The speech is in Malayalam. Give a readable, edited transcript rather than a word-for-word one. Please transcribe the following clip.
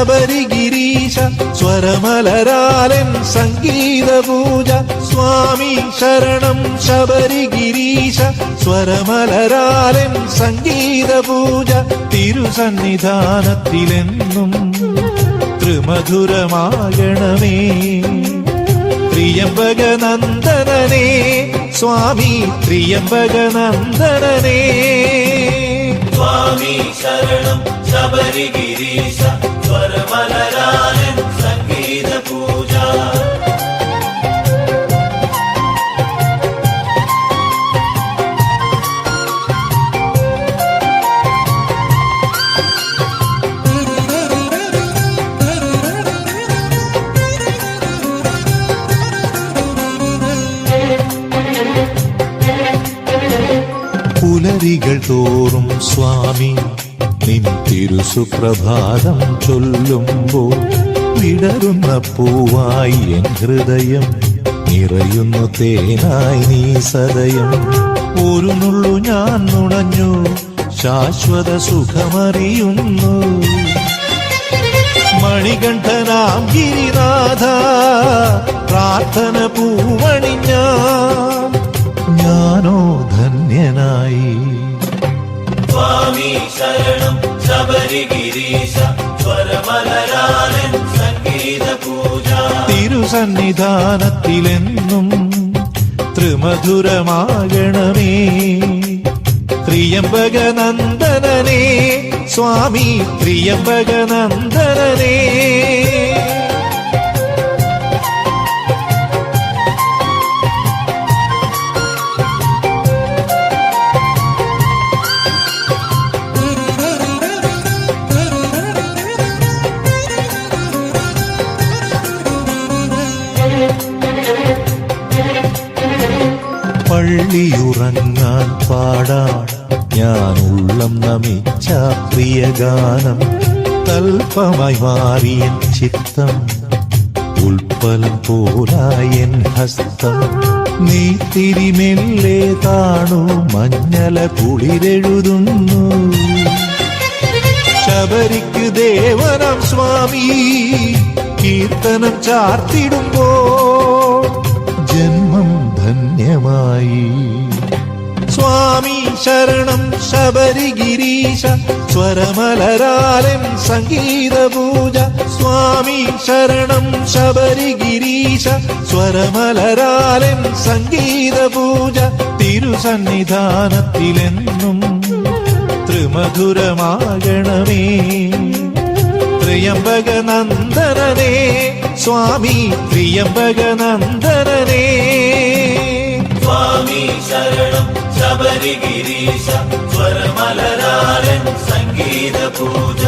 ശബരിഗിരീശ സ്വരമലരാലൻ സംഗീത പൂജ. സ്വാമി ശരണം ശബരിഗിരീശ സ്വരമലരാലൻ സംഗീത പൂജ. തിരുസന്നിധാനത്തിലെന്നും ത്രിമധുരമാകണമേ ത്രിയംബകനന്ദനനേ സ്വാമി ത്രിയംബകനന്ദനനേ. സ്വാമി ശരണം ശബരിഗിരീശ സ്വരമലരാലൻ സംഗീത പൂജ. പുലരികൾ തോറും സ്വാമി നിൻ തിരുസുപ്രഭാതം ചൊല്ലുമ്പോൾ വിടരുന്ന പൂവായി എൻ ഹൃദയം നിറയുന്നു തേനായി നീ സദയം. ഒരു നുള്ളു ഞാൻ നുണഞ്ഞു ശാശ്വത സുഖമറിയുന്നു. മണികണ്ഠനാം ഗിരിനാഥ പ്രാർത്ഥന പൂവണിഞ്ഞ ഞാനോ ധന്യനായി. സ്വാമി ശരണം ശബരിഗിരീശ സ്വരമലരാലൻ സംഗീത പൂജ. തിരുസന്നിധാനത്തിലെന്നും ത്രിമധുരമാകണമേ ത്രിയംബകനന്ദനനേ സ്വാമി ത്രിയംബകനന്ദനനേ. പള്ളിയുറങ്ങാൻ പാടാൻ ഞാൻ ഉള്ളം നമിച്ച പ്രിയഗാനം. തൽപ്പമായി മാറിയൻ ചിത്തം ഉൾപ്പലം പോലായൻ ഹസ്തം. നീ തിരിമെല്ലെ താണു മഞ്ഞല കുളിരെഴുതുന്നു. ശബരിക്ക് ദേവനം സ്വാമി കീർത്തനം ചാർത്തിടുമ്പോൾ ജന്മം ധന്യമായി. സ്വാമി ശരണം ശബരിഗിരീശ സ്വരമലരാലൻ സംഗീത പൂജ. സ്വാമി ശരണം ശബരിഗിരീശ സ്വരമലരാലൻ സംഗീത പൂജ. തിരുസന്നിധാനത്തിലെന്നും ത്രിമധുരമാകണമേ ത്രിയംബകനന്ദനനേ സ്വാമി ത്രിയംബകനന്ദനനേ. സ്വാമി ശരണം ശബരിഗിരീശ സ്വരമലരാലൻ സംഗീത പൂജ.